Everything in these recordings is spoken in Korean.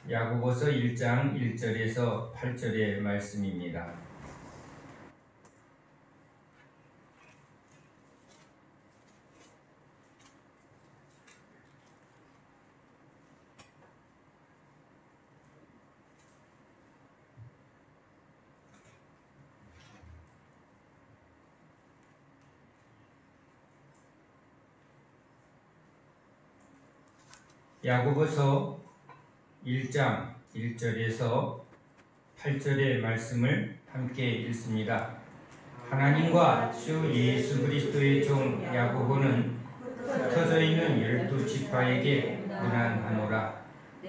야고보서 1장 1절에서 8절의 말씀입니다. 야고보서 1장 1절에서 8절의 말씀을 함께 읽습니다. 하나님과 주 예수 그리스도의 종 야고보는 흩어져 있는 12지파에게 문안하노라.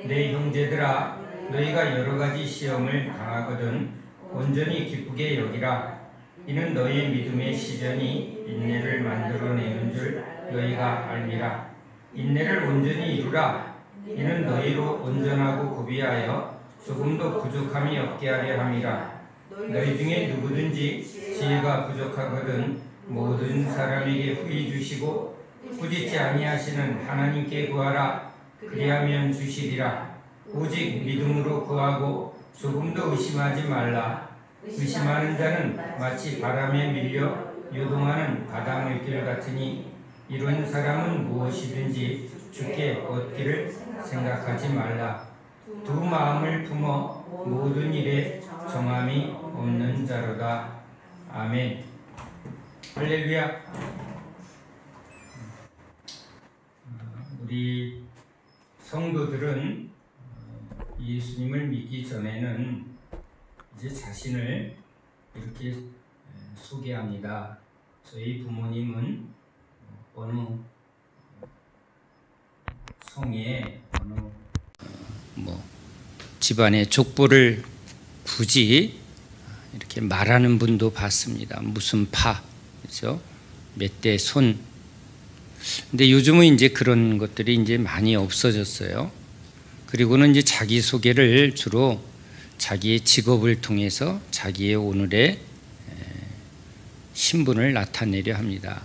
내 형제들아, 너희가 여러 가지 시험을 당하거든 온전히 기쁘게 여기라. 이는 너희의 믿음의 시련이 인내를 만들어내는 줄 너희가 알미라. 인내를 온전히 이루라. 이는 너희로 온전하고 구비하여 조금도 부족함이 없게 하려 함이라. 너희 중에 누구든지 지혜가 부족하거든 모든 사람에게 후히 주시고 꾸짖지 아니하시는 하나님께 구하라. 그리하면 주시리라. 오직 믿음으로 구하고 조금도 의심하지 말라. 의심하는 자는 마치 바람에 밀려 요동하는 바닷물길 같으니 이런 사람은 무엇이든지 주께 얻기를 생각하지 말라. 두 마음을 품어 모든 일에 정함이 없는 자로다. 아멘. 할렐루야. 우리 성도들은 예수님을 믿기 전에는 이제 자신을 이렇게 소개합니다. 저희 부모님은 어느 성에 어느 집안의 족보를 굳이 이렇게 말하는 분도 봤습니다. 무슨 파, 그렇죠? 몇 대 손. 근데 요즘은 이제 그런 것들이 이제 많이 없어졌어요. 그리고는 이제 자기 소개를 주로 자기의 직업을 통해서 자기의 오늘의 신분을 나타내려 합니다.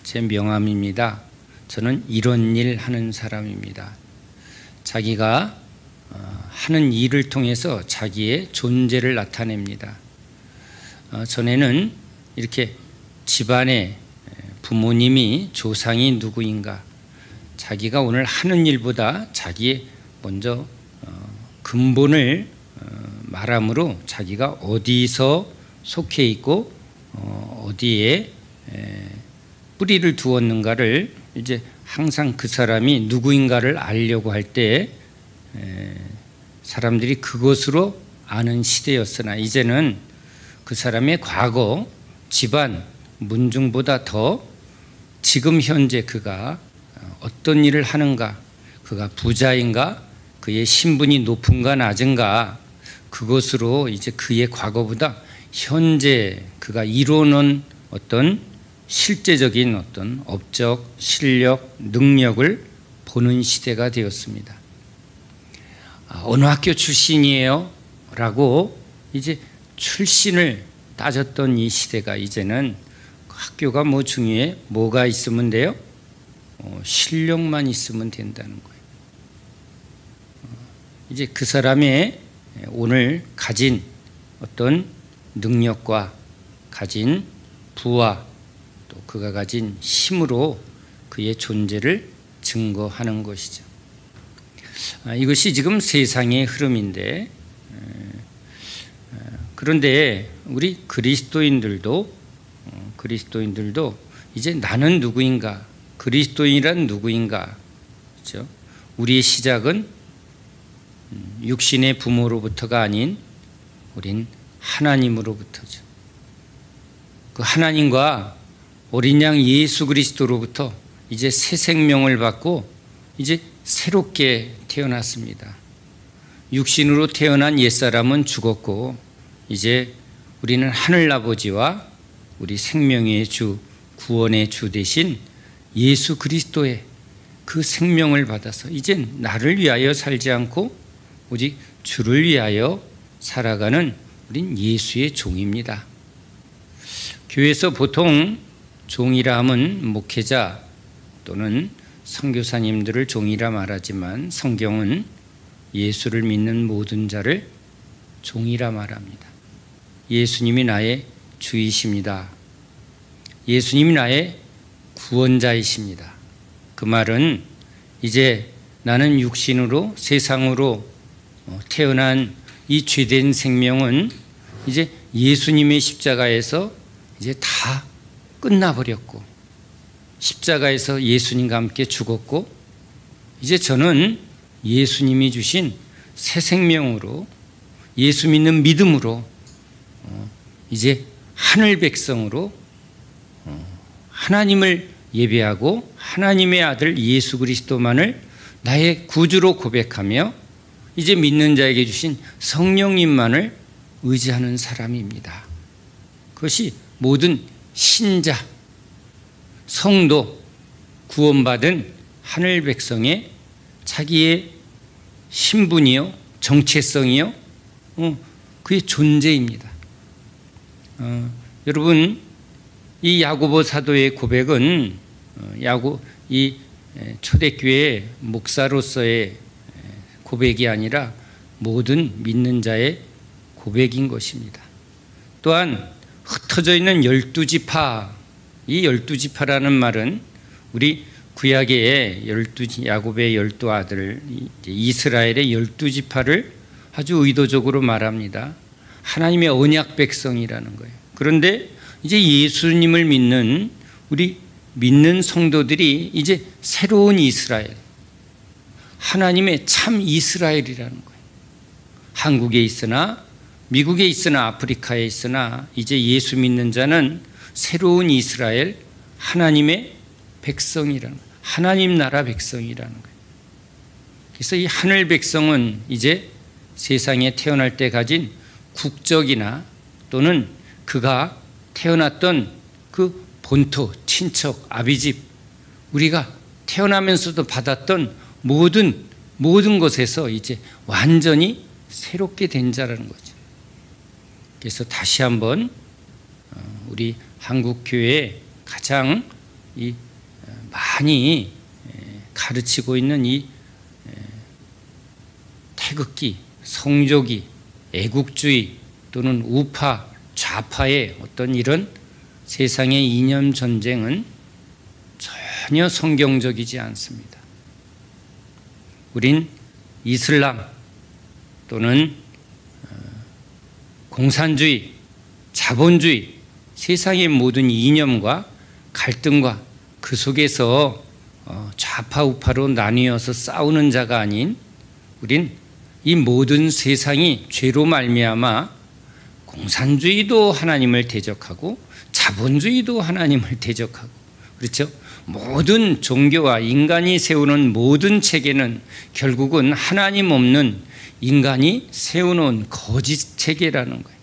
제 명함입니다. 저는 이런 일 하는 사람입니다. 자기가 하는 일을 통해서 자기의 존재를 나타냅니다. 전에는 이렇게 집안의 부모님이 조상이 누구인가, 자기가 오늘 하는 일보다 자기의 먼저 근본을 말함으로 자기가 어디서 속해 있고 어디에 뿌리를 두었는가를 이제 항상 그 사람이 누구인가를 알려고 할 때 사람들이 그것으로 아는 시대였으나 이제는 그 사람의 과거, 집안, 문중보다 더 지금 현재 그가 어떤 일을 하는가, 그가 부자인가, 그의 신분이 높은가 낮은가, 그것으로 이제 그의 과거보다 현재 그가 이루어놓은 어떤 실제적인 어떤 업적, 실력, 능력을 보는 시대가 되었습니다. 어느 학교 출신이에요? 라고 이제 출신을 따졌던 이 시대가 이제는 학교가 뭐 중요해? 뭐가 있으면 돼요? 실력만 있으면 된다는 거예요. 이제 그 사람의 오늘 가진 어떤 능력과 가진 부와 또 그가 가진 힘으로 그의 존재를 증거하는 것이죠. 이것이 지금 세상의 흐름인데, 그런데 우리 그리스도인들도 이제 나는 누구인가, 그리스도인이란 누구인가, 그렇죠? 우리의 시작은 육신의 부모로부터가 아닌 우린 하나님으로부터죠. 그 하나님과 어린 양 예수 그리스도로부터 이제 새 생명을 받고 이제 새롭게 태어났습니다. 육신으로 태어난 옛사람은 죽었고 이제 우리는 하늘아버지와 우리 생명의 주, 구원의 주 대신 예수 그리스도의 그 생명을 받아서 이젠 나를 위하여 살지 않고 오직 주를 위하여 살아가는 우린 예수의 종입니다. 교회에서 보통 종이라 함은 목회자 또는 선교사님들을 종이라 말하지만 성경은 예수를 믿는 모든 자를 종이라 말합니다. 예수님이 나의 주이십니다. 예수님이 나의 구원자이십니다. 그 말은 이제 나는 육신으로 세상으로 태어난 이 죄된 생명은 이제 예수님의 십자가에서 이제 다 끝나버렸고, 십자가에서 예수님과 함께 죽었고, 이제 저는 예수님이 주신 새 생명으로, 예수 믿는 믿음으로 이제 하늘 백성으로 하나님을 예배하고 하나님의 아들 예수 그리스도만을 나의 구주로 고백하며 이제 믿는 자에게 주신 성령님만을 의지하는 사람입니다. 그것이 모든 신자, 성도, 구원받은 하늘 백성의 자기의 신분이요, 정체성이요, 그의 존재입니다. 여러분, 이 야고보 사도의 고백은 이 초대교회 목사로서의 고백이 아니라 모든 믿는 자의 고백인 것입니다. 또한 흩어져 있는 12지파, 이 12지파라는 말은 우리 구약의 야곱의 12아들, 이스라엘의 12지파를 아주 의도적으로 말합니다. 하나님의 언약 백성이라는 거예요. 그런데 이제 예수님을 믿는 우리 믿는 성도들이 이제 새로운 이스라엘, 하나님의 참 이스라엘이라는 거예요. 한국에 있으나 미국에 있으나 아프리카에 있으나 이제 예수 믿는 자는 새로운 이스라엘, 하나님의 백성이라는 거예요. 하나님 나라 백성이라는 거예요. 그래서 이 하늘 백성은 이제 세상에 태어날 때 가진 국적이나 또는 그가 태어났던 그 본토, 친척, 아비집, 우리가 태어나면서도 받았던 모든 것에서 이제 완전히 새롭게 된 자라는 거죠. 그래서 다시 한번 우리 한국교회에 가장 많이 가르치고 있는 이 태극기, 성조기, 애국주의 또는 우파, 좌파의 어떤 이런 세상의 이념 전쟁은 전혀 성경적이지 않습니다. 우린 이슬람 또는 공산주의, 자본주의, 세상의 모든 이념과 갈등과 그 속에서 좌파 우파로 나뉘어서 싸우는 자가 아닌, 우린 이 모든 세상이 죄로 말미암아 공산주의도 하나님을 대적하고 자본주의도 하나님을 대적하고, 그렇죠? 모든 종교와 인간이 세우는 모든 체계는 결국은 하나님 없는 인간이 세워놓은 거짓 체계라는 거예요.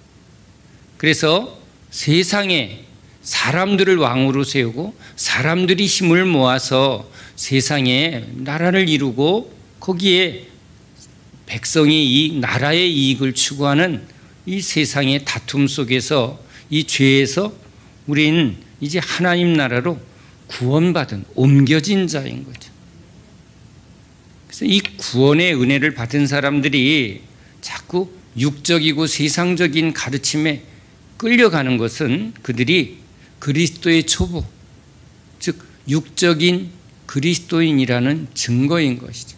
그래서 세상에 사람들을 왕으로 세우고 사람들이 힘을 모아서 세상에 나라를 이루고 거기에 백성이 이 나라의 이익을 추구하는 이 세상의 다툼 속에서 이 죄에서 우린 이제 하나님 나라로 구원받은, 옮겨진 자인 거죠. 그래서 이 구원의 은혜를 받은 사람들이 자꾸 육적이고 세상적인 가르침에 끌려가는 것은 그들이 그리스도의 초보, 즉 육적인 그리스도인이라는 증거인 것이죠.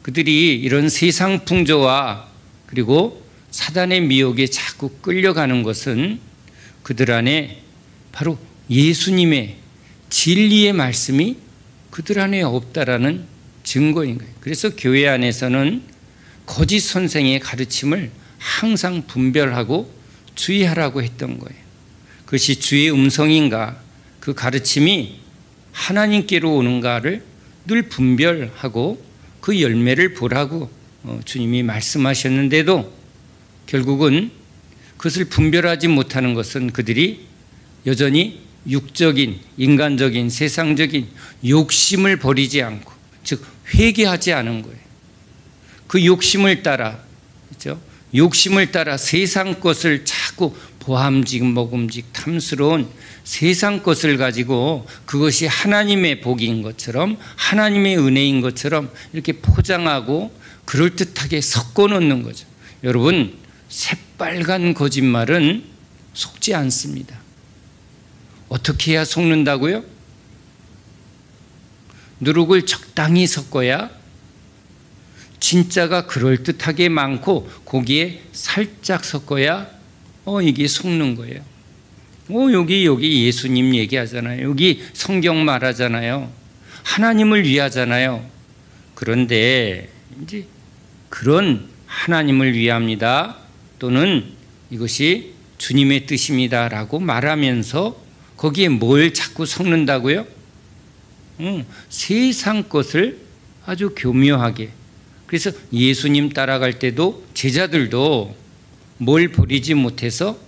그들이 이런 세상 풍조와 그리고 사단의 미혹에 자꾸 끌려가는 것은 그들 안에 바로 예수님의 진리의 말씀이 그들 안에 없다라는 증거인 거예요. 그래서 교회 안에서는 거짓 선생의 가르침을 항상 분별하고 주의하라고 했던 거예요. 그것이 주의 음성인가, 그 가르침이 하나님께로 오는가를 늘 분별하고 그 열매를 보라고 주님이 말씀하셨는데도 결국은 그것을 분별하지 못하는 것은 그들이 여전히 육적인, 인간적인, 세상적인 욕심을 버리지 않고, 즉 회개하지 않은 거예요. 그 욕심을 따라, 그렇죠? 욕심을 따라 세상 것을 자꾸 보함직 먹음직 탐스러운 세상 것을 가지고 그것이 하나님의 복인 것처럼, 하나님의 은혜인 것처럼 이렇게 포장하고 그럴듯하게 섞어 놓는 거죠. 여러분, 새빨간 거짓말은 속지 않습니다. 어떻게 해야 속는다고요? 누룩을 적당히 섞어야 진짜가 그럴듯하게 많고 거기에 살짝 섞어야 이게 속는 거예요. 여기 예수님 얘기하잖아요. 여기 성경 말하잖아요. 하나님을 위하잖아요. 그런데 이제 그런 하나님을 위합니다. 또는 이것이 주님의 뜻입니다라고 말하면서 거기에 뭘 자꾸 섞는다고요? 세상 것을 아주 교묘하게. 그래서 예수님 따라갈 때도 제자들도 뭘 버리지 못해서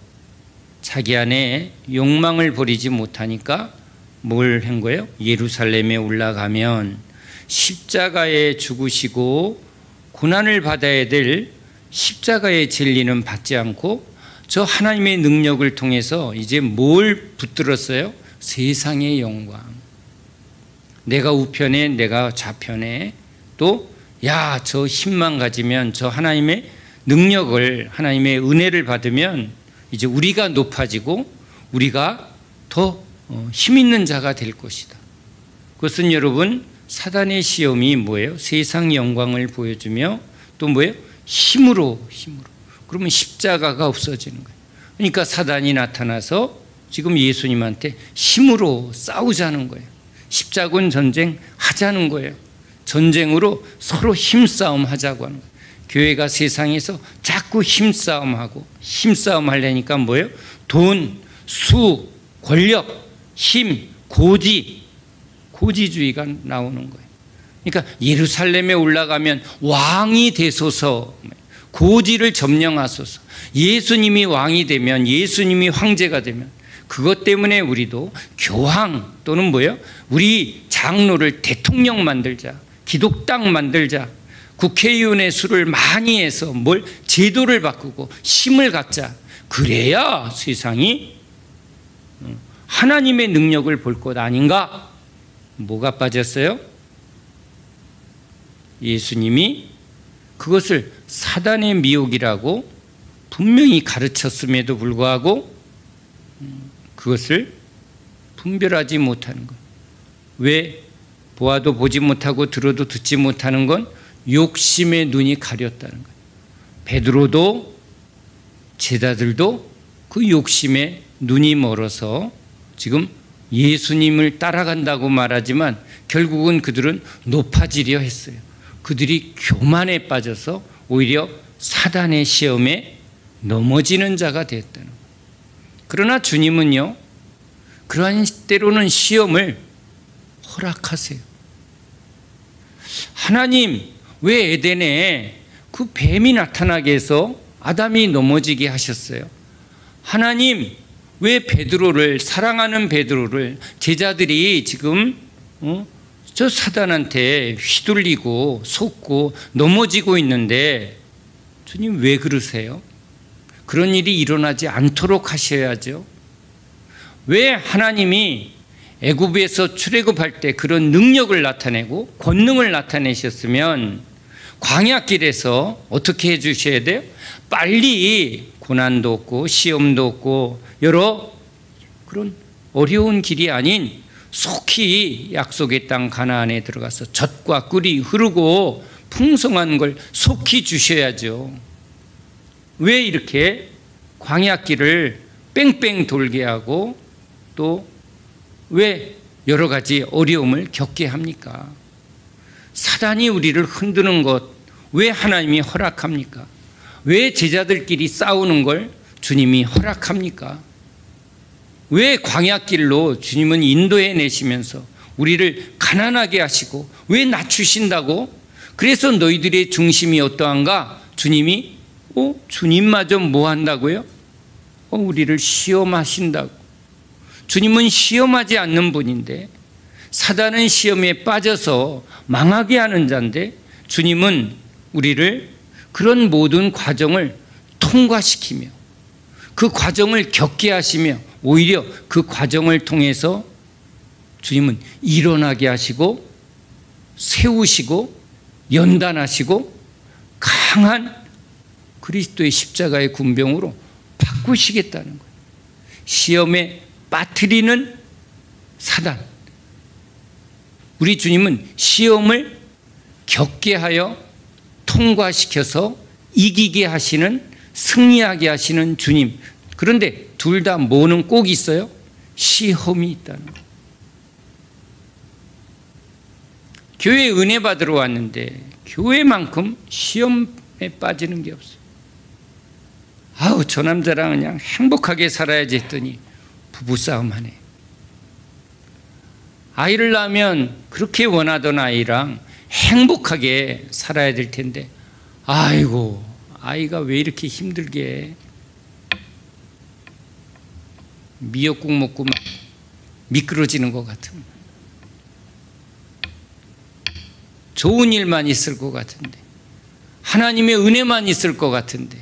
자기 안에 욕망을 버리지 못하니까 뭘 한 거예요? 예루살렘에 올라가면 십자가에 죽으시고 고난을 받아야 될 십자가의 진리는 받지 않고 저 하나님의 능력을 통해서 이제 뭘 붙들었어요? 세상의 영광. 내가 우편에 내가 좌편에 또 저 힘만 가지면 저 하나님의 능력을 하나님의 은혜를 받으면 이제 우리가 높아지고 우리가 더 힘 있는 자가 될 것이다. 그것은 여러분 사단의 시험이 뭐예요? 세상 영광을 보여주며 또 뭐예요? 힘으로. 그러면 십자가가 없어지는 거예요. 그러니까 사단이 나타나서 지금 예수님한테 힘으로 싸우자는 거예요. 십자군 전쟁 하자는 거예요. 전쟁으로 서로 힘싸움 하자고 하는 거예요. 교회가 세상에서 자꾸 힘싸움하고 힘싸움 하려니까 뭐예요? 돈, 수, 권력, 힘, 고지주의가 나오는 거예요. 그러니까 예루살렘에 올라가면 왕이 되소서, 고지를 점령하소서. 예수님이 왕이 되면, 예수님이 황제가 되면 그것 때문에 우리도 교황 또는 뭐예요? 우리 장로를 대통령 만들자, 기독당 만들자, 국회의원의 수를 많이 해서 제도를 바꾸고 힘을 갖자. 그래야 세상이 하나님의 능력을 볼 것 아닌가? 뭐가 빠졌어요? 예수님이 그것을 사단의 미혹이라고 분명히 가르쳤음에도 불구하고 그것을 분별하지 못하는 것. 왜 보아도 보지 못하고 들어도 듣지 못하는 건 욕심의 눈이 가렸다는 거예요. 베드로도 제자들도 그 욕심에 눈이 멀어서 지금 예수님을 따라간다고 말하지만 결국은 그들은 높아지려 했어요. 그들이 교만에 빠져서 오히려 사단의 시험에 넘어지는 자가 되었다는 거예요. 그러나 주님은요, 그러한 때로는 시험을 허락하세요. 하나님, 왜 에덴에 그 뱀이 나타나게 해서 아담이 넘어지게 하셨어요? 하나님, 왜 베드로를, 사랑하는 베드로를 제자들이 지금 저 사단한테 휘둘리고 속고 넘어지고 있는데 주님 왜 그러세요? 그런 일이 일어나지 않도록 하셔야죠. 왜 하나님이 애굽에서 출애굽할 때 그런 능력을 나타내고 권능을 나타내셨으면 광야길에서 어떻게 해주셔야 돼요? 빨리 고난도 없고 시험도 없고 여러 그런 어려운 길이 아닌 속히 약속의 땅 가나안에 들어가서 젖과 꿀이 흐르고 풍성한 걸 속히 주셔야죠. 왜 이렇게 광야길을 뺑뺑 돌게 하고 또 왜 여러 가지 어려움을 겪게 합니까? 사단이 우리를 흔드는 것 왜 하나님이 허락합니까? 왜 제자들끼리 싸우는 걸 주님이 허락합니까? 왜 광야길로 주님은 인도해 내시면서 우리를 가난하게 하시고 왜 낮추신다고? 그래서 너희들의 중심이 어떠한가? 주님이 주님마저 뭐 한다고요? 우리를 시험하신다고. 주님은 시험하지 않는 분인데 사단은 시험에 빠져서 망하게 하는 자인데 주님은 우리를 그런 모든 과정을 통과시키며 그 과정을 겪게 하시며 오히려 그 과정을 통해서 주님은 일어나게 하시고 세우시고 연단하시고 강한 그리스도의 십자가의 군병으로 바꾸시겠다는 거예요. 시험에 빠뜨리는 사단. 우리 주님은 시험을 겪게 하여 통과시켜서 이기게 하시는, 승리하게 하시는 주님. 그런데 둘 다 뭐는 꼭 있어요? 시험이 있다는 거예요. 교회 은혜 받으러 왔는데 교회만큼 시험에 빠지는 게 없어요. 아우, 저 남자랑 그냥 행복하게 살아야지 했더니 부부싸움 하네. 아이를 낳으면 그렇게 원하던 아이랑 행복하게 살아야 될 텐데, 아이고, 아이가 왜 이렇게 힘들게 해? 미역국 먹고 막 미끄러지는 것 같은, 좋은 일만 있을 것 같은데, 하나님의 은혜만 있을 것 같은데,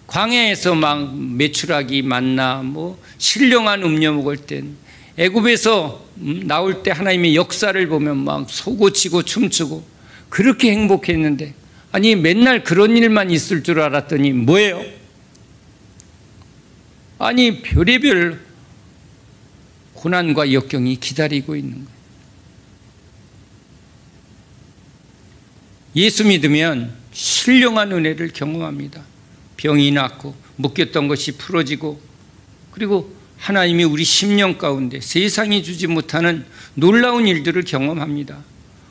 광야에서 막 메추라기 만나 뭐 신령한 음료 먹을 땐, 애굽에서 나올 때 하나님의 역사를 보면 막 소고치고 춤추고 그렇게 행복했는데, 아니 맨날 그런 일만 있을 줄 알았더니 뭐예요? 아니 별의별 고난과 역경이 기다리고 있는 거예요. 예수 믿으면 신령한 은혜를 경험합니다. 병이 낫고 묶였던 것이 풀어지고, 그리고 하나님이 우리 심령 가운데 세상이 주지 못하는 놀라운 일들을 경험합니다.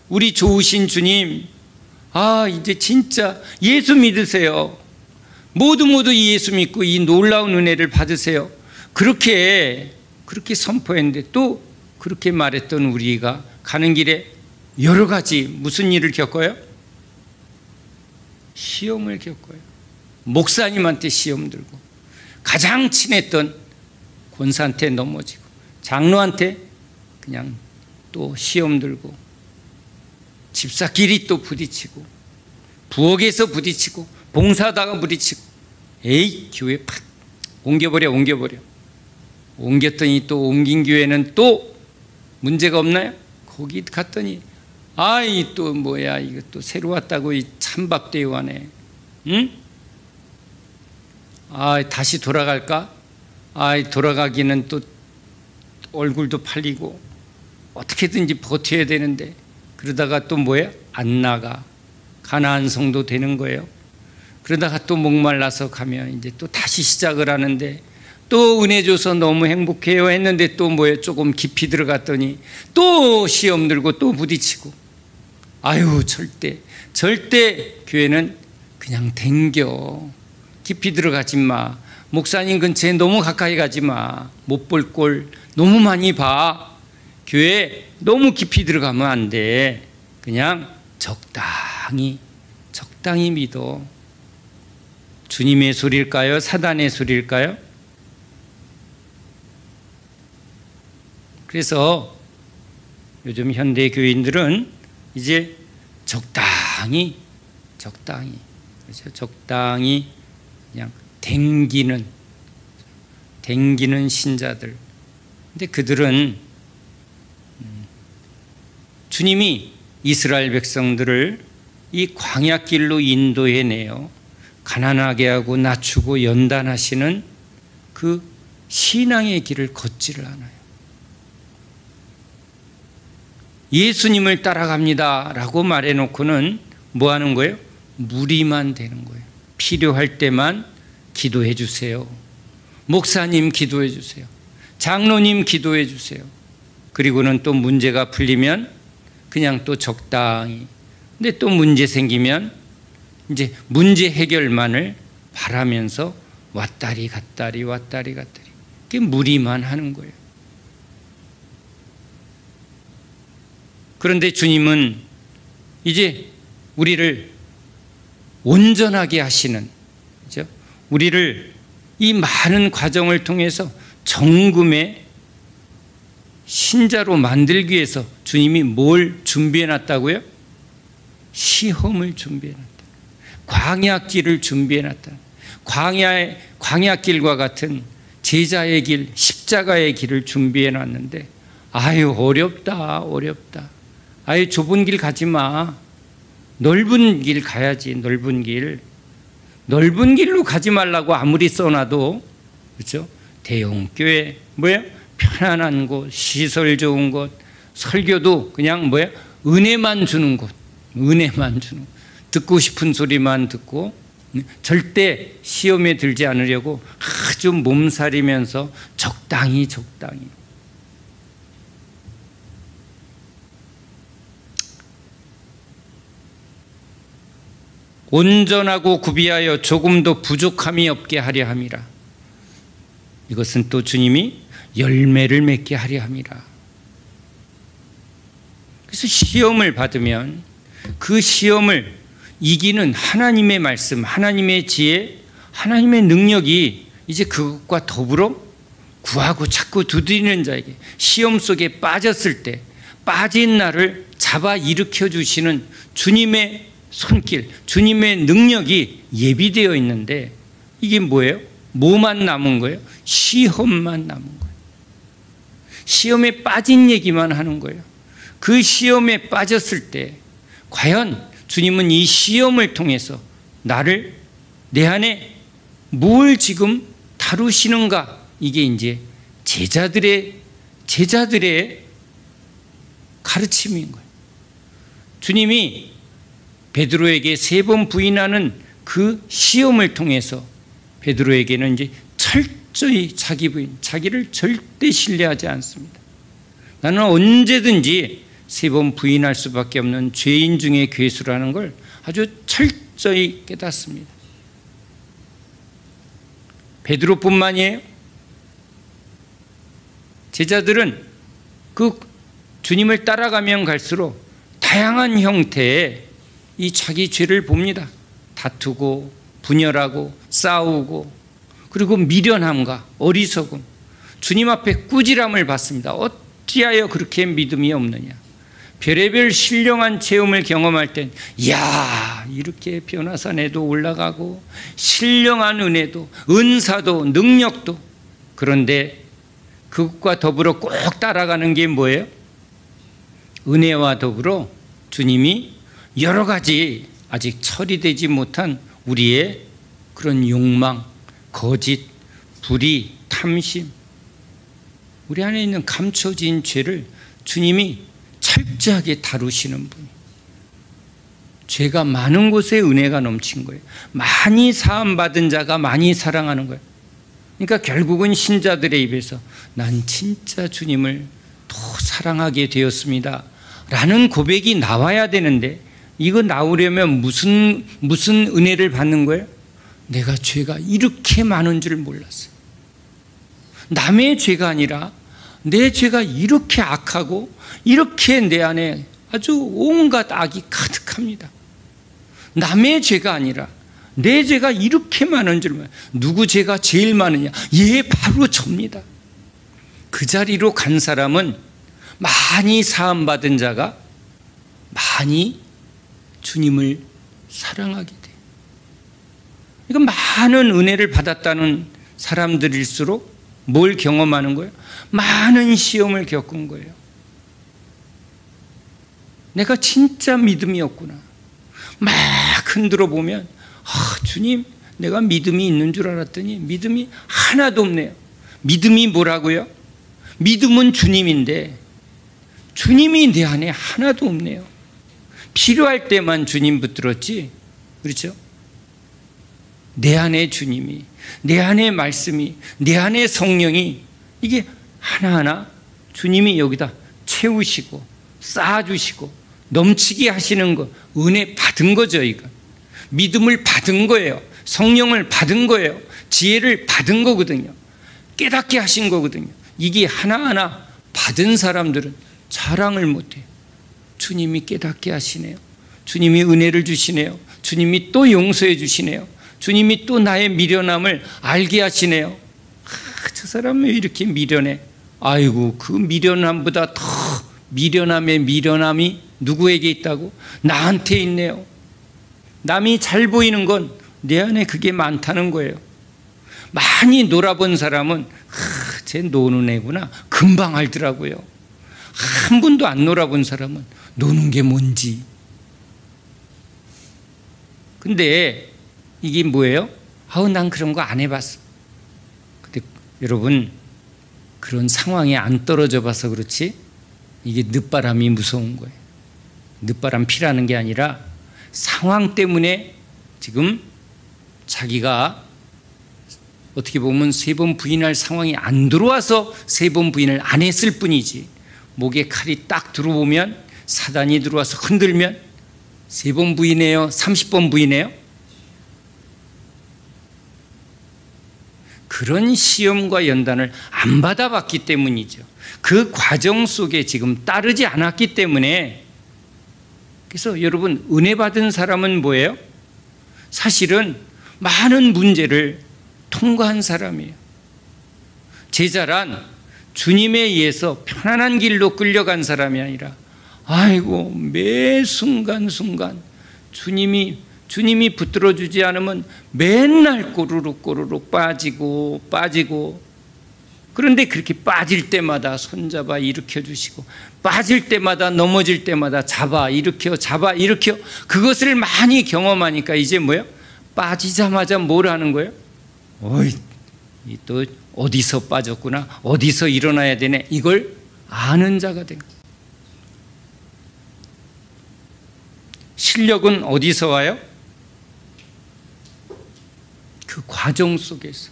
우리 좋으신 주님, 이제 진짜 예수 믿으세요. 모두 이 예수 믿고 이 놀라운 은혜를 받으세요. 그렇게 선포했는데, 또 그렇게 말했던 우리가 가는 길에 여러 가지 무슨 일을 겪어요? 시험을 겪어요. 목사님한테 시험 들고, 가장 친했던 권사한테 넘어지고, 장로한테 그냥 또 시험 들고, 집사끼리 또 부딪히고, 부엌에서 부딪히고, 봉사하다가 부딪히고, 에이 교회 팍 옮겨버려. 옮겼더니 또 옮긴 교회는 또 문제가 없나요? 거기 갔더니 또 뭐야, 이거 또 새로 왔다고 이 찬밥대요하네. 응? 다시 돌아갈까? 돌아가기는 또 얼굴도 팔리고 어떻게든지 버텨야 되는데, 그러다가 또 뭐야? 안 나가. 가나안 성도 되는 거예요. 그러다가 또 목말라서 가면 이제 또 다시 시작을 하는데, 또 은혜 줘서 너무 행복해요 했는데 또 뭐예요? 조금 깊이 들어갔더니 또 시험 들고 또 부딪히고. 절대 교회는 그냥 댕겨. 깊이 들어가지 마. 목사님 근처에 너무 가까이 가지 마. 못 볼 꼴 너무 많이 봐. 교회 너무 깊이 들어가면 안 돼. 그냥 적당히 믿어. 주님의 소리일까요? 사단의 소리일까요? 그래서 요즘 현대 교인들은 이제 적당히 그렇죠? 적당히 그냥 댕기는 신자들. 근데 그들은 주님이 이스라엘 백성들을 이 광야길로 인도해내요 가난하게 하고 낮추고 연단하시는 그 신앙의 길을 걷지를 않아요. 예수님을 따라갑니다 라고 말해놓고는 뭐 하는 거예요? 무리만 되는 거예요. 필요할 때만 기도해 주세요. 목사님 기도해 주세요. 장로님 기도해 주세요. 그리고는 또 문제가 풀리면 그냥 또 적당히. 근데 또 문제 생기면 이제 문제 해결만을 바라면서 왔다리 갔다리 그게 무리만 하는 거예요. 그런데 주님은 이제 우리를 온전하게 하시는, 그렇죠? 우리를 이 많은 과정을 통해서 정금의 신자로 만들기 위해서 주님이 뭘 준비해 놨다고요? 시험을 준비해 놨다. 광야길을 준비해 놨다. 광야길과 같은 제자의 길, 십자가의 길을 준비해 놨는데, 어렵다. 좁은 길 가지 마. 넓은 길 가야지. 넓은 길. 넓은 길로 가지 말라고 아무리 써놔도, 그렇죠? 대형 교회, 편안한 곳, 시설 좋은 곳, 설교도 그냥 은혜만 주는 곳, 은혜만 주는 곳. 듣고 싶은 소리만 듣고, 절대 시험에 들지 않으려고 아주 몸살이면서 적당히. 온전하고 구비하여 조금도 부족함이 없게 하려 함이라. 이것은 또 주님이 열매를 맺게 하려 함이라. 그래서 시험을 받으면 그 시험을 이기는 하나님의 말씀, 하나님의 지혜, 하나님의 능력이 이제 그것과 더불어 구하고 찾고 두드리는 자에게, 시험 속에 빠졌을 때 빠진 나를 잡아 일으켜 주시는 주님의 손길, 주님의 능력이 예비되어 있는데, 이게 뭐예요? 뭐만 남은 거예요? 시험만 남은 거예요. 시험에 빠진 얘기만 하는 거예요. 그 시험에 빠졌을 때 과연 주님은 이 시험을 통해서 나를, 내 안에 뭘 지금 다루시는가? 이게 이제 제자들의 가르침인 거예요. 주님이 베드로에게 3번 부인하는 그 시험을 통해서 베드로에게는 이제 철저히 자기 부인, 자기를 절대 신뢰하지 않습니다. 나는 언제든지 3번 부인할 수밖에 없는 죄인 중에 괴수라는 걸 아주 철저히 깨닫습니다. 베드로뿐만이에요. 제자들은 그 주님을 따라가면 갈수록 다양한 형태의 이 자기 죄를 봅니다. 다투고 분열하고 싸우고, 그리고 미련함과 어리석음, 주님 앞에 꾸지람을 받습니다. 어찌하여 그렇게 믿음이 없느냐. 별의별 신령한 체험을 경험할 땐, 이야, 이렇게 변화산에도 올라가고 신령한 은혜도, 은사도, 능력도. 그런데 그것과 더불어 꼭 따라가는 게 뭐예요? 은혜와 더불어 주님이 여러 가지 아직 처리되지 못한 우리의 그런 욕망, 거짓, 불의, 탐심, 우리 안에 있는 감춰진 죄를 주님이 철저하게 다루시는 분이. 죄가 많은 곳에 은혜가 넘친 거예요. 많이 사함받은 자가 많이 사랑하는 거예요. 그러니까 결국은 신자들의 입에서 난 진짜 주님을 더 사랑하게 되었습니다 라는 고백이 나와야 되는데, 이거 나오려면 무슨 은혜를 받는 거예요? 내가 죄가 이렇게 많은 줄 몰랐어요. 남의 죄가 아니라 내 죄가 이렇게 악하고 이렇게 내 안에 아주 온갖 악이 가득합니다. 남의 죄가 아니라 내 죄가 이렇게 많은 줄 몰라요. 누구 죄가 제일 많으냐? 바로 접니다. 그 자리로 간 사람은 많이 사함받은 자가 많이 주님을 사랑하게 돼요. 이건 많은 은혜를 받았다는 사람들일수록 뭘 경험하는 거예요? 많은 시험을 겪은 거예요. 내가 진짜 믿음이 없구나. 막 흔들어 보면, 주님, 내가 믿음이 있는 줄 알았더니 믿음이 하나도 없네요. 믿음이 뭐라고요? 믿음은 주님인데 주님이 내 안에 하나도 없네요. 필요할 때만 주님 붙들었지, 그렇죠? 내 안에 주님이, 내 안에 말씀이, 내 안에 성령이, 이게 하나하나 주님이 여기다 채우시고 쌓아주시고 넘치게 하시는 거, 은혜 받은 거죠. 이거 믿음을 받은 거예요. 성령을 받은 거예요. 지혜를 받은 거거든요. 깨닫게 하신 거거든요. 이게 하나하나 받은 사람들은 자랑을 못해요. 주님이 깨닫게 하시네요. 주님이 은혜를 주시네요. 주님이 또 용서해 주시네요. 주님이 또 나의 미련함을 알게 하시네요. 저 사람 왜 이렇게 미련해? 아이고, 그 미련함보다 더 미련함의 미련함이 누구에게 있다고? 나한테 있네요. 남이 잘 보이는 건 내 안에 그게 많다는 거예요. 많이 놀아본 사람은 쟤 노는 애구나 금방 알더라고요. 한 번도 안 놀아본 사람은 노는 게 뭔지 근데 이게 뭐예요? 난 그런 거 안 해봤어. 근데 여러분, 그런 상황에 안 떨어져 봐서 그렇지 이게 늦바람이 무서운 거예요. 늦바람 피라는 게 아니라 상황 때문에 지금 자기가 어떻게 보면 3번 부인할 상황이 안 들어와서 3번 부인을 안 했을 뿐이지, 목에 칼이 딱 들어오면 사단이 들어와서 흔들면 3번 부인해요? 30번 부인해요? 그런 시험과 연단을 안 받아봤기 때문이죠. 그 과정 속에 지금 따르지 않았기 때문에. 그래서 여러분, 은혜 받은 사람은 뭐예요? 사실은 많은 문제를 통과한 사람이에요. 제자란 주님에 의해서 편안한 길로 끌려간 사람이 아니라 아이고 매 순간순간 주님이 붙들어주지 않으면 맨날 꼬르륵 빠지고 그런데 그렇게 빠질 때마다 손잡아 일으켜주시고 빠질 때마다 넘어질 때마다 잡아 일으켜 그것을 많이 경험하니까 이제 뭐예요? 빠지자마자 뭘 하는 거예요? 또 어디서 빠졌구나, 어디서 일어나야 되네, 이걸 아는 자가 된 거예요. 실력은 어디서 와요? 그 과정 속에서.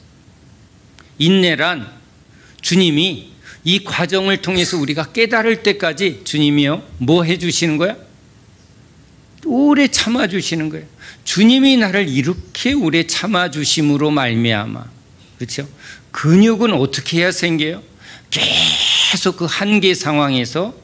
인내란 주님이 이 과정을 통해서 우리가 깨달을 때까지 주님이요 뭐 해주시는 거야? 오래 참아주시는 거예요. 주님이 나를 이렇게 오래 참아주심으로 말미암아, 그렇죠? 근육은 어떻게 해야 생겨요? 계속 그 한계 상황에서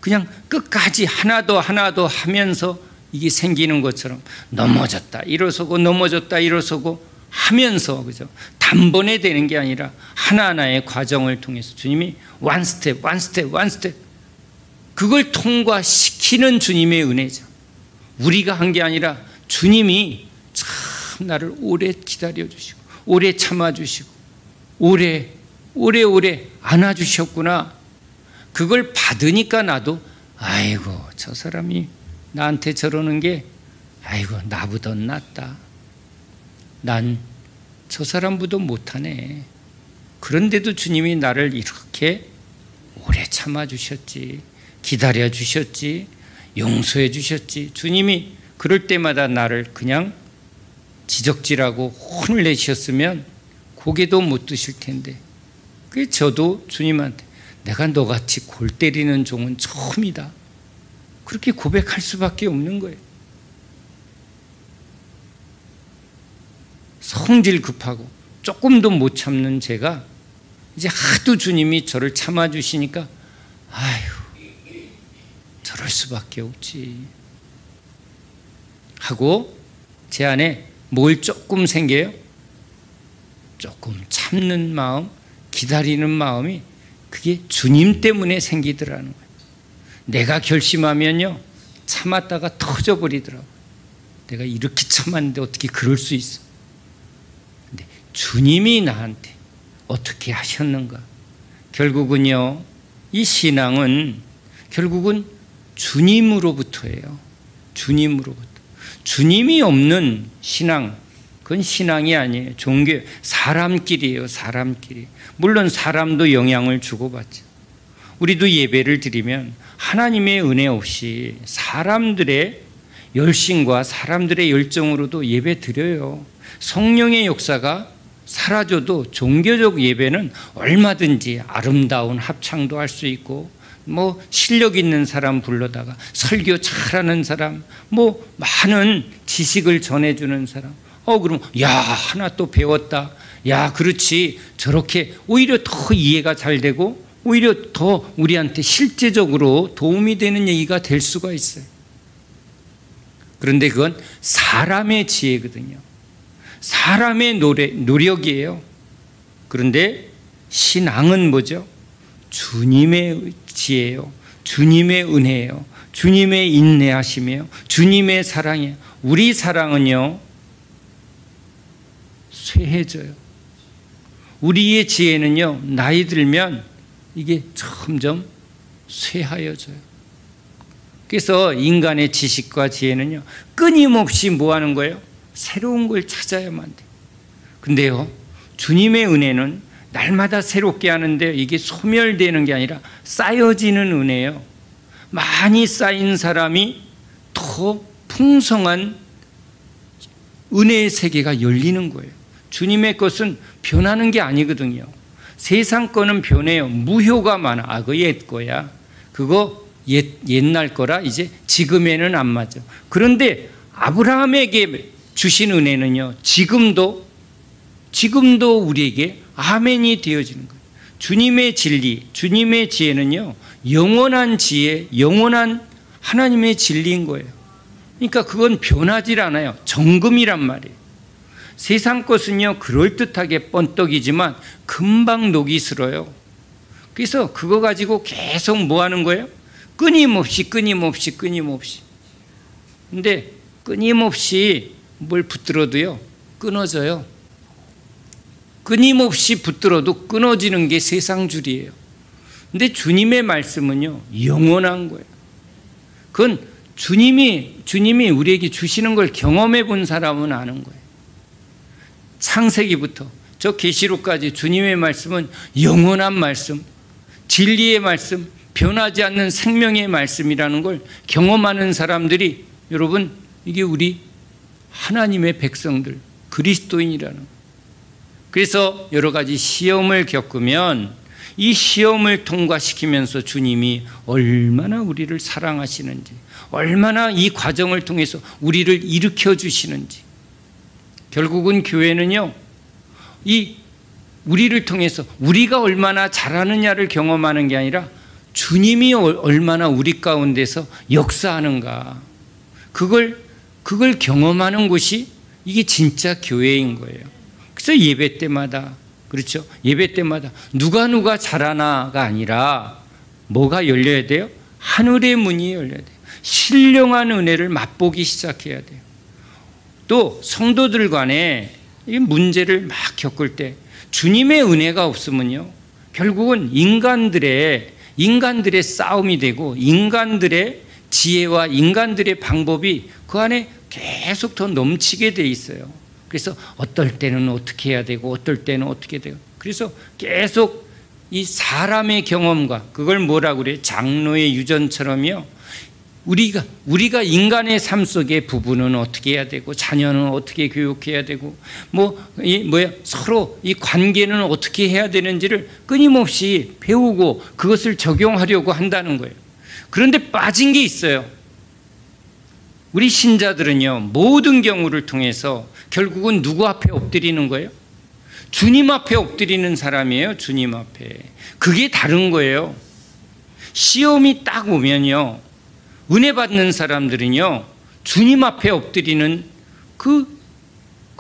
그냥 끝까지 하나 더 하면서 이게 생기는 것처럼 넘어졌다 일어서고 하면서, 그죠? 단번에 되는 게 아니라 하나하나의 과정을 통해서 주님이 one step 그걸 통과시키는 주님의 은혜죠. 우리가 한 게 아니라 주님이 참 나를 오래 기다려주시고 오래 참아주시고 오래 안아주셨구나. 그걸 받으니까 나도 아이고 저 사람이 나한테 저러는 게 아이고 나보다 낫다. 난 저 사람보다 못하네. 그런데도 주님이 나를 이렇게 오래 참아주셨지, 기다려주셨지, 용서해주셨지. 주님이 그럴 때마다 나를 그냥 지적질하고 혼을 내셨으면 고개도 못 드실 텐데, 그게 저도 주님한테 내가 너같이 골 때리는 종은 처음이다, 그렇게 고백할 수밖에 없는 거예요. 성질 급하고 조금도 못 참는 제가 이제 하도 주님이 저를 참아주시니까 아휴 저럴 수밖에 없지 하고 제 안에 뭘 조금 생겨요? 조금 참는 마음, 기다리는 마음이, 그게 주님 때문에 생기더라는 거예요. 내가 결심하면요 참았다가 터져버리더라고요. 내가 이렇게 참았는데 어떻게 그럴 수 있어. 근데 주님이 나한테 어떻게 하셨는가. 결국은요 이 신앙은 결국은 주님으로부터예요. 주님으로부터. 주님이 없는 신앙, 그건 신앙이 아니에요. 종교, 사람끼리예요. 사람끼리. 물론 사람도 영향을 주고받죠. 우리도 예배를 드리면 하나님의 은혜 없이 사람들의 열심과 사람들의 열정으로도 예배 드려요. 성령의 역사가 사라져도 종교적 예배는 얼마든지 아름다운 합창도 할 수 있고, 뭐 실력 있는 사람 불러다가 설교 잘하는 사람, 뭐 많은 지식을 전해주는 사람, 그럼 야 하나 또 배웠다, 야 그렇지, 저렇게 오히려 더 이해가 잘 되고 오히려 더 우리한테 실제적으로 도움이 되는 얘기가 될 수가 있어요. 그런데 그건 사람의 지혜거든요. 사람의 노력이에요. 그런데 신앙은 뭐죠? 주님의 지혜예요. 주님의 은혜예요. 주님의 인내하심이에요. 주님의 사랑이에요. 우리 사랑은요 쇠해져요. 우리의 지혜는요 나이 들면 이게 점점 쇠하여져요. 그래서 인간의 지식과 지혜는요 끊임없이 뭐 하는 거예요? 새로운 걸 찾아야만 돼. 근데요, 주님의 은혜는 날마다 새롭게 하는데 이게 소멸되는 게 아니라 쌓여지는 은혜예요. 많이 쌓인 사람이 더 풍성한 은혜의 세계가 열리는 거예요. 주님의 것은 변하는 게 아니거든요. 세상 거는 변해요. 무효가 많아. 그거 옛 거야. 그거 옛날 거라 이제 지금에는 안 맞아. 그런데 아브라함에게 주신 은혜는요, 지금도 우리에게 아멘이 되어지는 거예요. 주님의 진리, 주님의 지혜는요, 영원한 지혜, 영원한 하나님의 진리인 거예요. 그러니까 그건 변하질 않아요. 정금이란 말이에요. 세상 것은요, 그럴듯하게 번떡이지만 금방 녹이 슬어요. 그래서 그거 가지고 계속 뭐 하는 거예요? 끊임없이. 근데 끊임없이 뭘 붙들어도요, 끊어져요. 끊임없이 붙들어도 끊어지는 게 세상 줄이에요. 근데 주님의 말씀은요, 영원한 거예요. 그건 주님이 우리에게 주시는 걸 경험해 본 사람은 아는 거예요. 창세기부터 저 계시록까지 주님의 말씀은 영원한 말씀, 진리의 말씀, 변하지 않는 생명의 말씀이라는 걸 경험하는 사람들이, 여러분, 이게 우리 하나님의 백성들, 그리스도인이라는 거예요. 그래서 여러 가지 시험을 겪으면 이 시험을 통과시키면서 주님이 얼마나 우리를 사랑하시는지, 얼마나 이 과정을 통해서 우리를 일으켜 주시는지. 결국은 교회는요, 우리를 통해서 우리가 얼마나 잘하느냐를 경험하는 게 아니라 주님이 얼마나 우리 가운데서 역사하는가, 그걸 경험하는 곳이 이게 진짜 교회인 거예요. 그래서 예배 때마다, 그렇죠? 예배 때마다 누가 잘하나가 아니라 뭐가 열려야 돼요? 하늘의 문이 열려야 돼요. 신령한 은혜를 맛보기 시작해야 돼요. 또 성도들 간에 이 문제를 막 겪을 때 주님의 은혜가 없으면요, 결국은 인간들의 싸움이 되고 인간들의 지혜와 인간들의 방법이 그 안에 계속 더 넘치게 돼 있어요. 그래서 어떨 때는 어떻게 해야 되고 어떨 때는 어떻게 돼요. 그래서 계속 이 사람의 경험과, 그걸 뭐라고 그래요? 장로의 유전처럼요, 우리가 인간의 삶 속에 부부는 어떻게 해야 되고 자녀는 어떻게 교육해야 되고 서로 이 관계는 어떻게 해야 되는지를 끊임없이 배우고 그것을 적용하려고 한다는 거예요. 그런데 빠진 게 있어요. 우리 신자들은요, 모든 경우를 통해서 결국은 누구 앞에 엎드리는 거예요? 주님 앞에 엎드리는 사람이에요. 주님 앞에. 그게 다른 거예요. 시험이 딱 오면요, 은혜 받는 사람들은요, 주님 앞에 엎드리는 그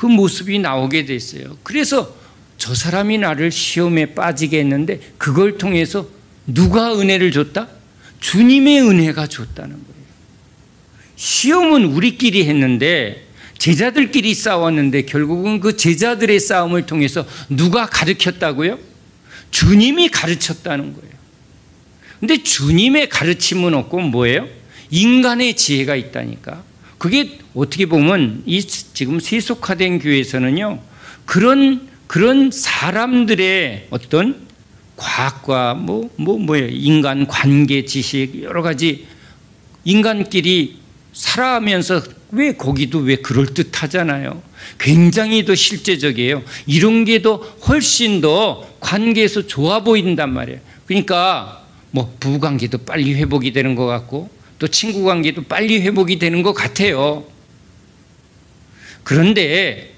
모습이 나오게 됐어요. 그래서 저 사람이 나를 시험에 빠지게 했는데 그걸 통해서 누가 은혜를 줬다? 주님의 은혜가 줬다는 거예요. 시험은 우리끼리 했는데, 제자들끼리 싸웠는데 결국은 그 제자들의 싸움을 통해서 누가 가르쳤다고요? 주님이 가르쳤다는 거예요. 근데 주님의 가르침은 없고 뭐예요? 인간의 지혜가 있다니까. 그게 어떻게 보면 이 지금 세속화된 교회에서는요, 그런 사람들의 어떤 과학과 인간 관계 지식, 여러 가지 인간끼리 살아가면서 왜 거기도 왜 그럴듯하잖아요. 굉장히 더 실제적이에요. 이런 게 더 훨씬 더 관계에서 좋아 보인단 말이에요. 그러니까 부부관계도 빨리 회복이 되는 것 같고 또 친구관계도 빨리 회복이 되는 것 같아요. 그런데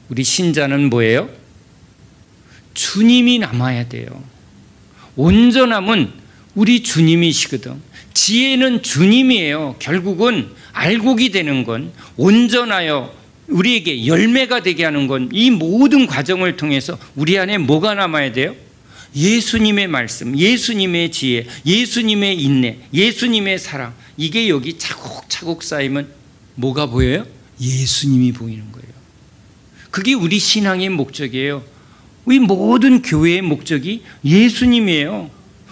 우리 신자는 뭐예요? 주님이 남아야 돼요. 온전함은 우리 주님이시거든. 지혜는 주님이에요. 결국은 알곡이 되는 건, 온전하여 우리에게 열매가 되게 하는 건, 이 모든 과정을 통해서 우리 안에 뭐가 남아야 돼요? 예수님의 말씀, 예수님의 지혜, 예수님의 인내, 예수님의 사랑. 이게 여기 차곡차곡 쌓이면 뭐가 보여요? 예수님이 보이는 거예요. 그게 우리 신앙의 목적이에요. 우리 모든 교회의 목적이 예수님이에요.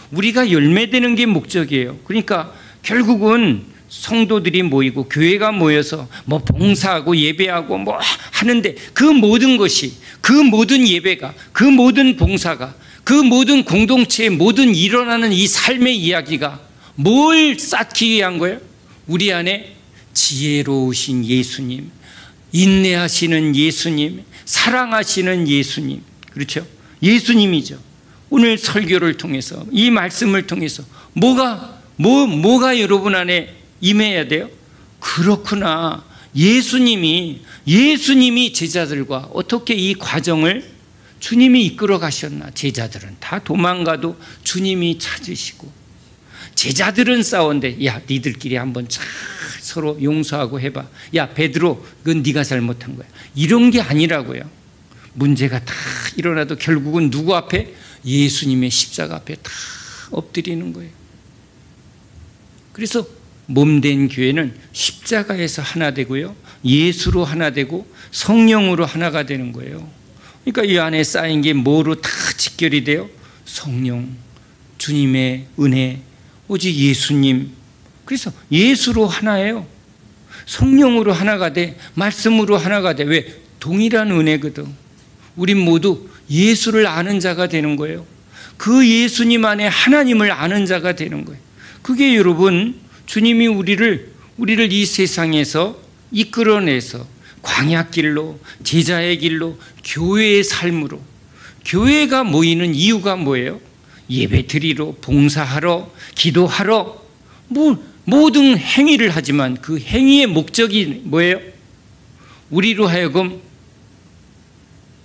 우리가 열매되는 게 목적이에요. 그러니까 결국은 성도들이 모이고 교회가 모여서 뭐 봉사하고 예배하고 뭐 하는데 그 모든 것이, 그 모든 예배가, 그 모든 봉사가, 그 모든 공동체의 모든 일어나는 이 삶의 이야기가 뭘 쌓기 위한 거예요? 우리 안에 지혜로우신 예수님, 인내하시는 예수님, 사랑하시는 예수님, 그렇죠? 예수님이죠. 오늘 설교를 통해서, 이 말씀을 통해서 뭐가 여러분 안에 임해야 돼요? 그렇구나. 예수님이 제자들과 어떻게 이 과정을 주님이 이끌어 가셨나. 제자들은 다 도망가도 주님이 찾으시고, 제자들은 싸웠는데 야, 니들끼리 한번 잘 서로 용서하고 해봐. 야, 베드로, 그건 네가 잘못한 거야. 이런 게 아니라고요. 문제가 다 일어나도 결국은 누구 앞에? 예수님의 십자가 앞에 다 엎드리는 거예요. 그래서 몸된 교회는 십자가에서 하나 되고요, 예수로 하나 되고 성령으로 하나가 되는 거예요. 그러니까 이 안에 쌓인 게 뭐로 다 직결이 돼요? 성령, 주님의 은혜, 오직 예수님. 그래서 예수로 하나예요. 성령으로 하나가 돼, 말씀으로 하나가 돼. 왜? 동일한 은혜거든. 우린 모두 예수를 아는 자가 되는 거예요. 그 예수님 안에 하나님을 아는 자가 되는 거예요. 그게 여러분, 주님이 우리를 이 세상에서 이끌어내서 광야길로, 제자의 길로, 교회의 삶으로, 교회가 모이는 이유가 뭐예요? 예배 드리러, 봉사하러, 기도하러, 모든 행위를 하지만 그 행위의 목적이 뭐예요? 우리로 하여금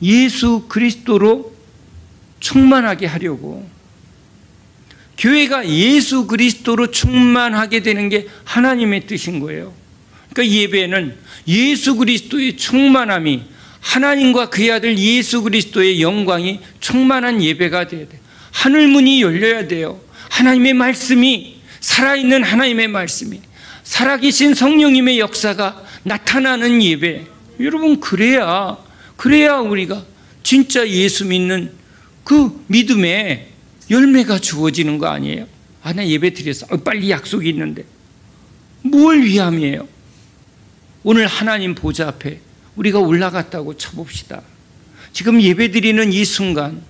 예수 그리스도로 충만하게 하려고. 교회가 예수 그리스도로 충만하게 되는 게 하나님의 뜻인 거예요. 그러니까 예배는 예수 그리스도의 충만함이, 하나님과 그의 아들 예수 그리스도의 영광이 충만한 예배가 돼야 돼요. 하늘문이 열려야 돼요. 하나님의 말씀이, 살아있는 하나님의 말씀이, 살아계신 성령님의 역사가 나타나는 예배. 여러분, 그래야 우리가 진짜 예수 믿는 그 믿음의 열매가 주어지는 거 아니에요? 나 예배 드려서 빨리 약속이 있는데. 뭘 위함이에요? 오늘 하나님 보좌 앞에 우리가 올라갔다고 쳐봅시다. 지금 예배 드리는 이 순간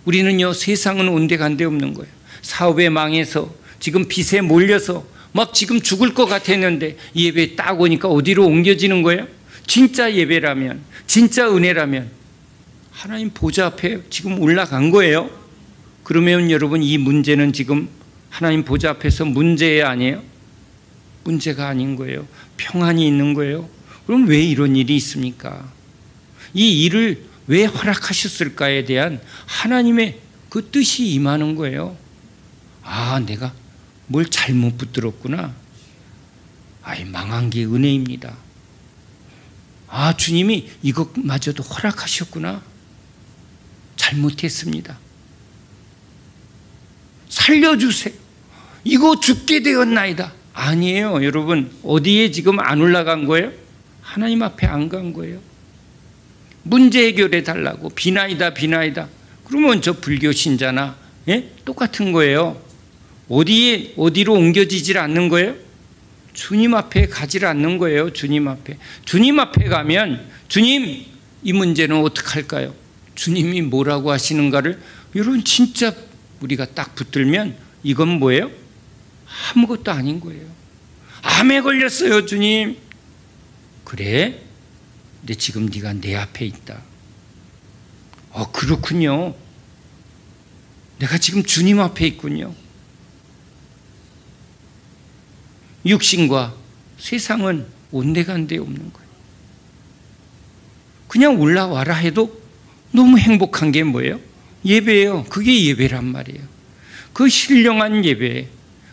우리는요, 세상은 온데간데 없는 거예요. 사업에 망해서 지금 빚에 몰려서 막 지금 죽을 것 같았는데 예배 딱 오니까 어디로 옮겨지는 거예요? 진짜 예배라면, 진짜 은혜라면 하나님 보좌 앞에 지금 올라간 거예요. 그러면 여러분, 이 문제는 지금 하나님 보좌 앞에서 문제 아니에요? 문제가 아닌 거예요. 평안이 있는 거예요. 그럼 왜 이런 일이 있습니까? 이 일을 왜 허락하셨을까에 대한 하나님의 그 뜻이 임하는 거예요. 내가 뭘 잘못 붙들었구나. 망한 게 은혜입니다. 주님이 이것마저도 허락하셨구나. 잘못했습니다. 살려주세요. 이거 죽게 되었나이다. 아니에요, 여러분. 어디에 지금 안 올라간 거예요? 하나님 앞에 안 간 거예요. 문제 해결해 달라고 비나이다. 그러면 저 불교 신자나 똑같은 거예요. 어디로 옮겨지질 않는 거예요? 주님 앞에 가지 않는 거예요. 주님 앞에 가면, 주님, 이 문제는 어떻게 할까요? 주님이 뭐라고 하시는가를 여러분 진짜 우리가 딱 붙들면 이건 뭐예요? 아무것도 아닌 거예요. 암에 걸렸어요, 주님. 그래? 근데 지금 네가 내 앞에 있다. 그렇군요. 내가 지금 주님 앞에 있군요. 육신과 세상은 온데간데 없는 거예요. 그냥 올라와라 해도 너무 행복한 게 뭐예요? 예배예요. 그게 예배란 말이에요. 그 신령한 예배,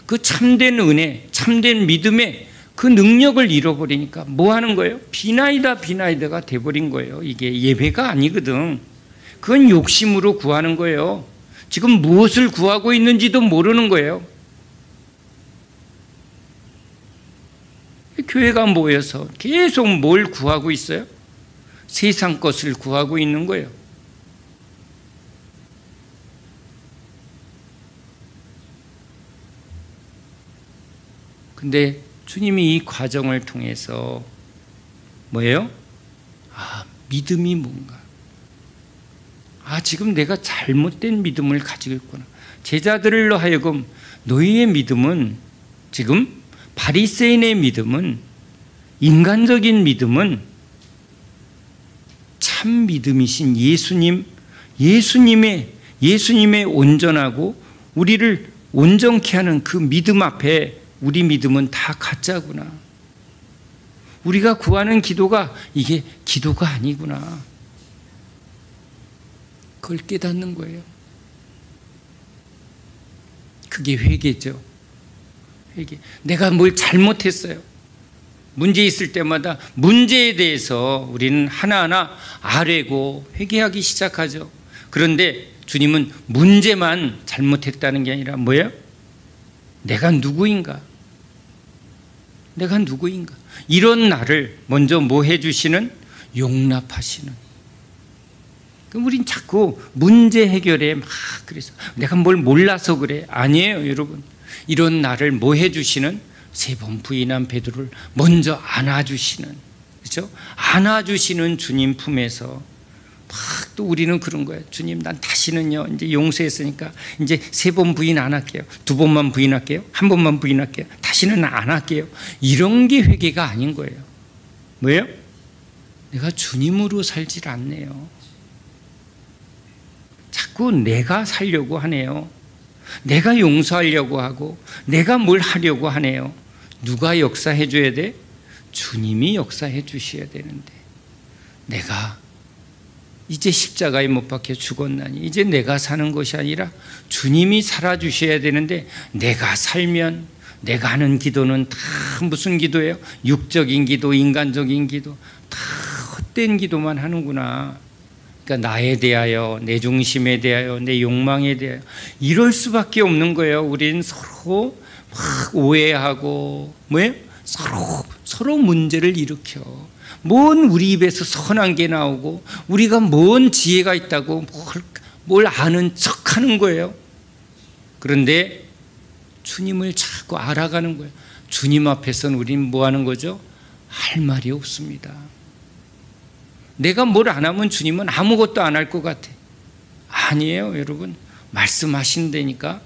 그 참된 은혜, 참된 믿음의 그 능력을 잃어버리니까 뭐 하는 거예요? 비나이다가 돼버린 거예요. 이게 예배가 아니거든. 그건 욕심으로 구하는 거예요. 지금 무엇을 구하고 있는지도 모르는 거예요. 교회가 모여서 계속 뭘 구하고 있어요? 세상 것을 구하고 있는 거예요. 근데 주님이 이 과정을 통해서 뭐예요? 믿음이 뭔가. 지금 내가 잘못된 믿음을 가지고 있구나. 제자들로 하여금 너희의 믿음은, 지금 바리새인의 믿음은, 인간적인 믿음은 참 믿음이신 예수님의 온전하고 우리를 온전케 하는 그 믿음 앞에 우리 믿음은 다 가짜구나. 우리가 구하는 기도가 이게 기도가 아니구나. 그걸 깨닫는 거예요. 그게 회개죠. 회개. 내가 뭘 잘못했어요. 문제 있을 때마다 문제에 대해서 우리는 하나하나 아뢰고 회개하기 시작하죠. 그런데 주님은 문제만 잘못했다는 게 아니라 뭐예요? 내가 누구인가? 내가 누구인가? 이런 나를 먼저 뭐 해주시는? 용납하시는. 그럼 우린 자꾸 문제 해결에 막 그래서 내가 뭘 몰라서 그래. 아니에요, 여러분. 이런 나를 뭐 해주시는? 3번 부인한 베드로를 먼저 안아주시는, 그렇죠? 안아주시는 주님 품에서 막 또 우리는 그런 거예요. 주님, 난 다시는요, 이제 용서했으니까 이제 3번 부인 안 할게요. 2번만 부인할게요. 1번만 부인할게요. 다시는 안 할게요. 이런 게 회개가 아닌 거예요. 뭐예요? 내가 주님으로 살질 않네요. 자꾸 내가 살려고 하네요. 내가 용서하려고 하고 내가 뭘 하려고 하네요. 누가 역사해 줘야 돼? 주님이 역사해 주셔야 되는데, 내가 이제 십자가에 못 박혀 죽었나니 이제 내가 사는 것이 아니라 주님이 살아주셔야 되는데, 내가 살면 내가 하는 기도는 다 무슨 기도예요? 육적인 기도, 인간적인 기도, 다 헛된 기도만 하는구나. 그러니까 나에 대하여, 내 중심에 대하여, 내 욕망에 대하여 이럴 수밖에 없는 거예요. 우리는 서로 막 오해하고 뭐예요? 서로 문제를 일으켜. 뭔 우리 입에서 선한 게 나오고 우리가 뭔 지혜가 있다고 뭘 아는 척하는 거예요. 그런데 주님을 자꾸 알아가는 거예요. 주님 앞에서는 우리는 뭐 하는 거죠? 할 말이 없습니다. 내가 뭘 안 하면 주님은 아무것도 안 할 것 같아. 아니에요, 여러분. 말씀하신다니까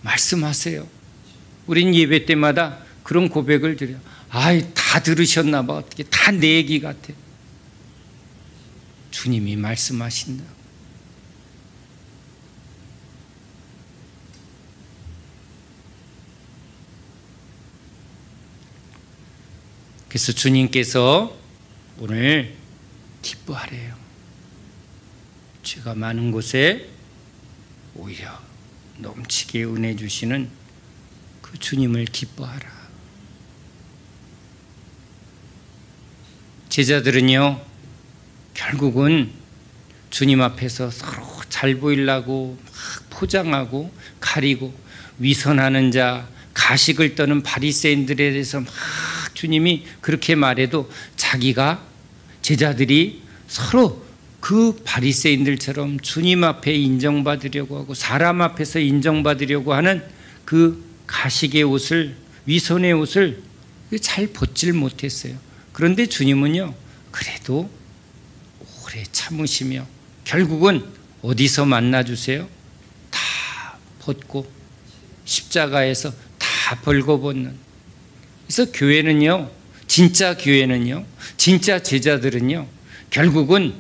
말씀하세요. 우린 예배 때마다 그런 고백을 드려요. 다 들으셨나 봐. 어떻게 다 내 얘기 같아. 주님이 말씀하신다. 그래서 주님께서 오늘 기뻐하래요. 죄가 많은 곳에 오히려 넘치게 은혜 주시는 그 주님을 기뻐하라. 제자들은요, 결국은 주님 앞에서 서로 잘 보이려고 막 포장하고 가리고 위선하는 자, 가식을 떠는 바리새인들에 대해서 막 주님이 그렇게 말해도 자기가, 제자들이 서로 그 바리새인들처럼 주님 앞에 인정받으려고 하고 사람 앞에서 인정받으려고 하는 그 가식의 옷을, 위선의 옷을 잘 벗질 못했어요. 그런데 주님은요, 그래도 오래 참으시며 결국은 어디서 만나주세요? 다 벗고 십자가에서 다 벌거벗는. 그래서 교회는요, 진짜 교회는요, 진짜 제자들은요, 결국은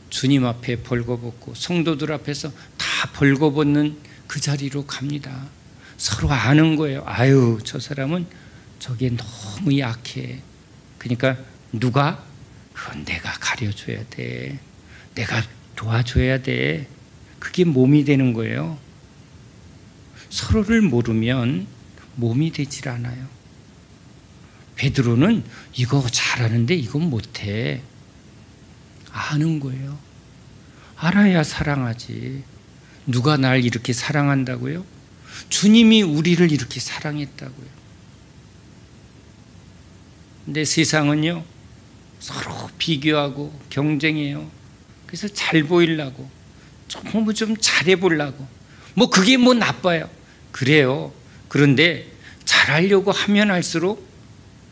주님 앞에 벌거벗고 성도들 앞에서 다 벌거벗는 그 자리로 갑니다. 서로 아는 거예요. 저 사람은 저게 너무 약해. 그러니까 누가? 그건 내가 가려줘야 돼. 내가 도와줘야 돼. 그게 몸이 되는 거예요. 서로를 모르면 몸이 되질 않아요. 베드로는 이거 잘하는데 이건 못해. 아는 거예요. 알아야 사랑하지. 누가 날 이렇게 사랑한다고요? 주님이 우리를 이렇게 사랑했다고요. 근데 세상은요, 서로 비교하고 경쟁해요. 그래서 잘 보이려고, 좀 잘해 보려고, 그게 나빠요. 그래요. 그런데 잘하려고 하면 할수록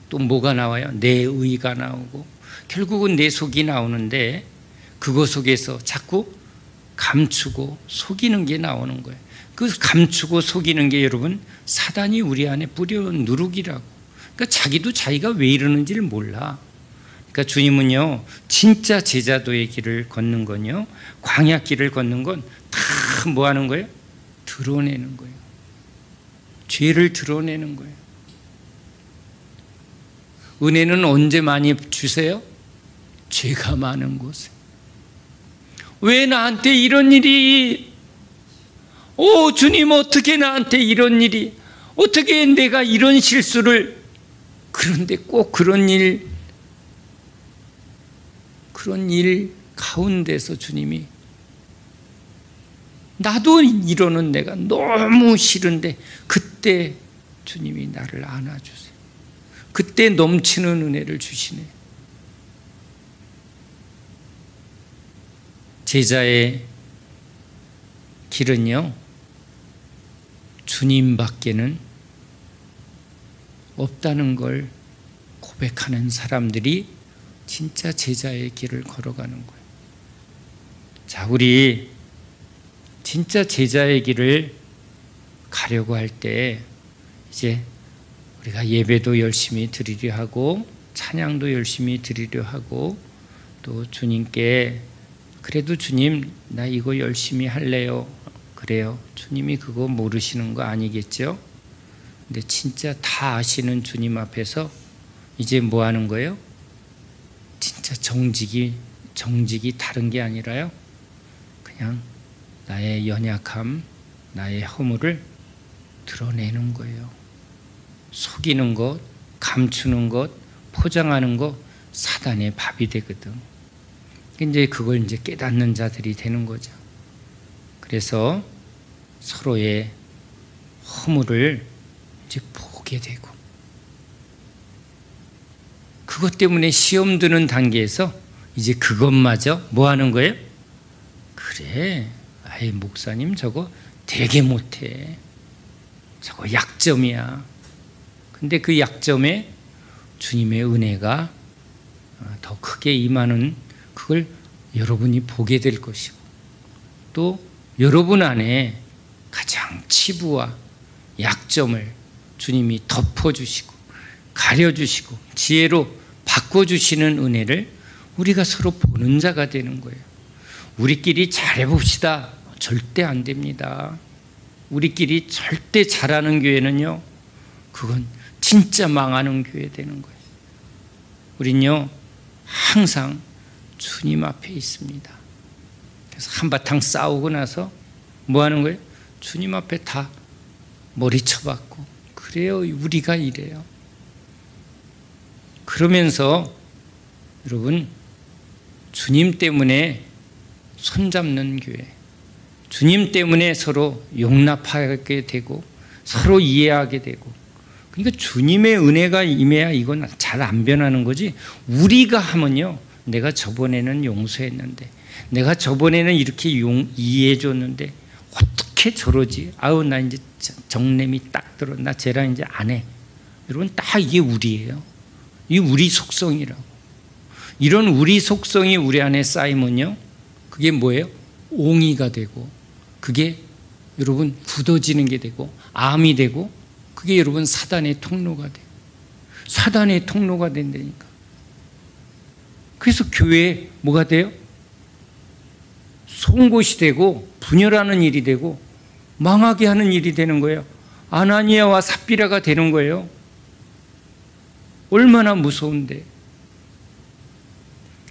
또 뭐가 나와요? 내 의가 나오고 결국은 내 속이 나오는데 그거 속에서 자꾸 감추고 속이는 게 나오는 거예요. 그 감추고 속이는 게 여러분 사단이 우리 안에 뿌려놓은 누룩이라고. 그러니까 자기도 자기가 왜 이러는지를 몰라. 그러니까 주님은요, 진짜 제자도의 길을 걷는 건요, 광야길을 걷는 건 다 뭐 하는 거예요? 드러내는 거예요. 죄를 드러내는 거예요. 은혜는 언제 많이 주세요? 죄가 많은 곳에. 왜 나한테 이런 일이, 주님 어떻게 나한테 이런 일이, 어떻게 내가 이런 실수를, 그런데 꼭 그런 일 가운데서 주님이, 나도 이러는 내가 너무 싫은데 그때 주님이 나를 안아주세요. 그때 넘치는 은혜를 주시네. 제자의 길은요, 주님밖에는 없다는 걸 고백하는 사람들이 진짜 제자의 길을 걸어가는 거예요. 자, 우리 진짜 제자의 길을 가려고 할 때 이제 우리가 예배도 열심히 드리려 하고 찬양도 열심히 드리려 하고 또 주님께 그래도 주님 나 이거 열심히 할래요. 그래요. 주님이 그거 모르시는 거 아니겠죠? 근데 진짜 다 아시는 주님 앞에서 이제 뭐 하는 거예요? 진짜 정직이 다른 게 아니라요. 그냥 나의 연약함, 나의 허물을 드러내는 거예요. 속이는 것, 감추는 것, 포장하는 것, 사단의 밥이 되거든. 이제 그걸 이제 깨닫는 자들이 되는 거죠. 그래서 서로의 허물을 이제 보게 되고, 그것 때문에 시험 드는 단계에서 이제 그것마저 뭐 하는 거예요? 그래, 아이 목사님 저거 되게 못해. 저거 약점이야. 근데 그 약점에 주님의 은혜가 더 크게 임하는 그걸 여러분이 보게 될 것이고, 또 여러분 안에 가장 치부와 약점을 주님이 덮어주시고 가려주시고 지혜로 바꿔주시는 은혜를 우리가 서로 보는 자가 되는 거예요. 우리끼리 잘해봅시다. 절대 안 됩니다. 우리끼리 절대 잘하는 교회는요, 그건 진짜 망하는 교회 되는 거예요. 우린요, 항상 주님 앞에 있습니다. 그래서 한바탕 싸우고 나서 뭐 하는 거예요? 주님 앞에 다 머리 쳐박고, 그래요, 우리가 이래요. 그러면서 여러분, 주님 때문에 손잡는 교회, 주님 때문에 서로 용납하게 되고 서로 이해하게 되고, 그러니까 주님의 은혜가 임해야 이건 잘 안 변하는 거지. 우리가 하면요, 내가 저번에는 용서했는데, 내가 저번에는 이렇게 이해해 줬는데 어떻게 저러지? 아우 나 이제 정냄이 딱 들어. 나 쟤랑 이제 안 해. 여러분, 딱 이게 우리예요. 이 우리 속성이라고. 이런 우리 속성이 우리 안에 쌓이면요, 그게 뭐예요? 옹이가 되고, 그게 여러분 굳어지는 게 되고 암이 되고, 그게 여러분 사단의 통로가 돼요. 사단의 통로가 된다니까. 그래서 교회에 뭐가 돼요? 송곳이 되고 분열하는 일이 되고 망하게 하는 일이 되는 거예요. 아나니아와 삽비라가 되는 거예요. 얼마나 무서운데.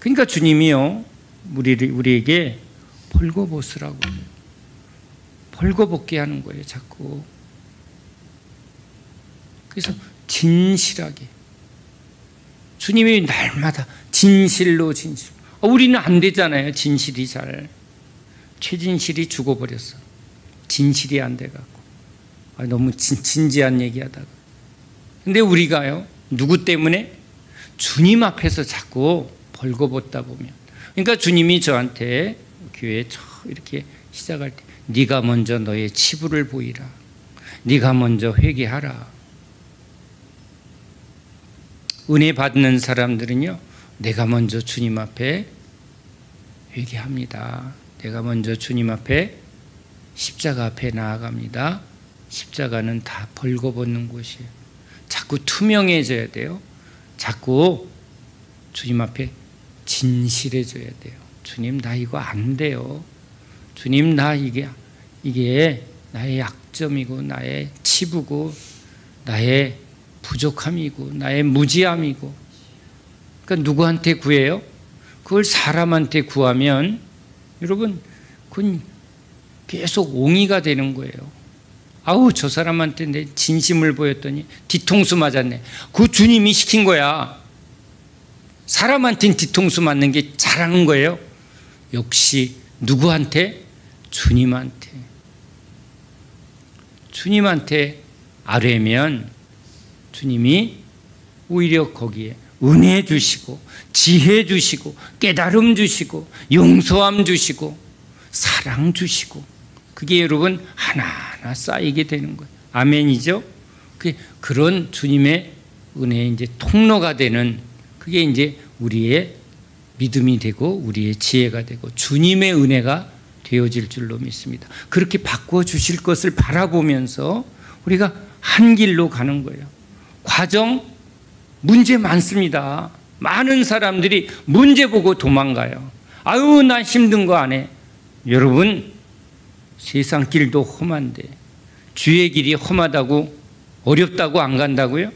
그러니까 주님이요, 우리에게 벌거벗으라고, 벌거벗게 하는 거예요, 자꾸. 그래서 진실하게 주님이 날마다 진실로 진실. 우리는 안 되잖아요, 진실이 잘. 최진실이 죽어버렸어. 진실이 안 돼갖고. 너무 진지한 얘기하다가. 근데 우리가요, 누구 때문에? 주님 앞에서 자꾸 벌거벗다 보면. 그러니까 주님이 저한테 교회에 이렇게 시작할 때, 네가 먼저 너의 치부를 보이라. 네가 먼저 회개하라. 은혜 받는 사람들은요, 내가 먼저 주님 앞에 회개합니다. 내가 먼저 주님 앞에 십자가 앞에 나아갑니다. 십자가는 다 벌거벗는 곳이에요. 자꾸 투명해져야 돼요. 자꾸 주님 앞에 진실해져야 돼요. 주님, 나 이거 안 돼요. 주님, 나 이게 나의 약점이고 나의 치부고 나의 부족함이고 나의 무지함이고. 그러니까 누구한테 구해요? 그걸 사람한테 구하면 여러분, 그건 계속 옹이가 되는 거예요. 아우, 저 사람한테 내 진심을 보였더니 뒤통수 맞았네. 그 주님이 시킨 거야. 사람한테는 뒤통수 맞는 게 잘하는 거예요. 역시 누구한테? 주님한테. 주님한테 아뢰면 주님이 오히려 거기에 은혜 주시고 지혜 주시고 깨달음 주시고 용서함 주시고 사랑 주시고, 그게 여러분 하나하나 쌓이게 되는 거예요. 아멘이죠? 그런 주님의 은혜의 이제 통로가 되는, 그게 이제 우리의 믿음이 되고 우리의 지혜가 되고 주님의 은혜가 되어질 줄로 믿습니다. 그렇게 바꿔 주실 것을 바라보면서 우리가 한 길로 가는 거예요. 과정, 문제 많습니다. 많은 사람들이 문제 보고 도망가요. 아유, 나 힘든 거 안 해. 여러분, 세상 길도 험한데 주의 길이 험하다고 어렵다고 안 간다고요?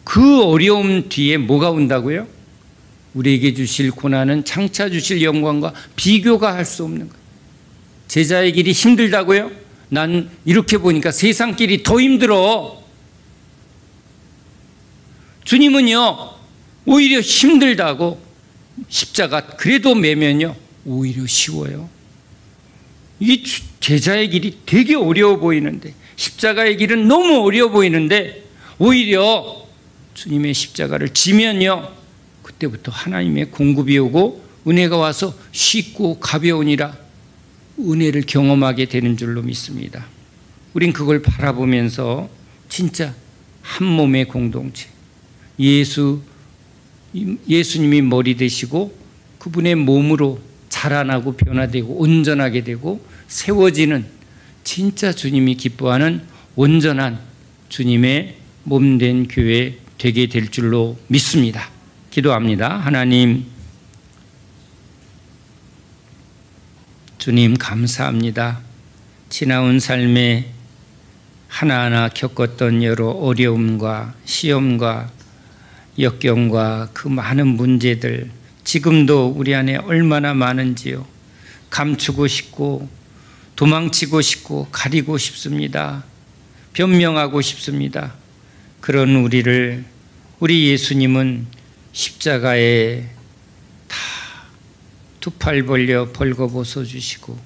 그 어려움 뒤에 뭐가 온다고요? 우리에게 주실 고난은 장차 주실 영광과 비교가 할 수 없는 거예요. 제자의 길이 힘들다고요? 난 이렇게 보니까 세상 길이 더 힘들어. 주님은요, 오히려 힘들다고 십자가 그래도 매면요 오히려 쉬워요. 이 제자의 길이 되게 어려워 보이는데, 십자가의 길은 너무 어려워 보이는데 오히려 주님의 십자가를 지면요 그때부터 하나님의 공급이 오고 은혜가 와서 쉽고 가벼우니라 은혜를 경험하게 되는 줄로 믿습니다. 우린 그걸 바라보면서 진짜 한 몸의 공동체, 예수님이 머리 되시고 그분의 몸으로 자라나고 변화되고 온전하게 되고 세워지는, 진짜 주님이 기뻐하는 온전한 주님의 몸된 교회 되게 될 줄로 믿습니다. 기도합니다. 하나님, 주님 감사합니다. 지나온 삶에 하나하나 겪었던 여러 어려움과 시험과 역경과 그 많은 문제들, 지금도 우리 안에 얼마나 많은지요. 감추고 싶고 도망치고 싶고 가리고 싶습니다. 변명하고 싶습니다. 그런 우리를, 우리 예수님은 십자가에 다 두 팔 벌려 벌거벗어 주시고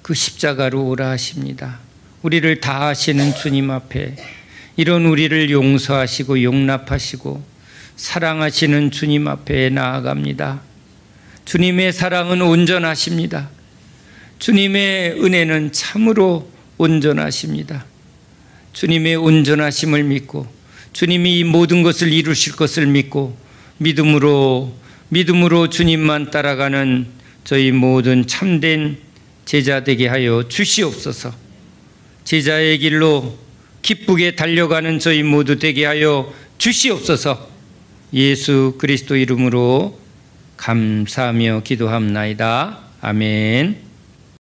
그 십자가로 오라 하십니다. 우리를 다 아시는 주님 앞에 이런 우리를 용서하시고 용납하시고 사랑하시는 주님 앞에 나아갑니다. 주님의 사랑은 온전하십니다. 주님의 은혜는 참으로 온전하십니다. 주님의 온전하심을 믿고 주님이 이 모든 것을 이루실 것을 믿고 믿음으로 주님만 따라가는 저희 모든 참된 제자 되게 하여 주시옵소서. 제자의 길로 기쁘게 달려가는 저희 모두 되게 하여 주시옵소서. 예수 그리스도 이름으로 감사하며 기도합나이다. 아멘.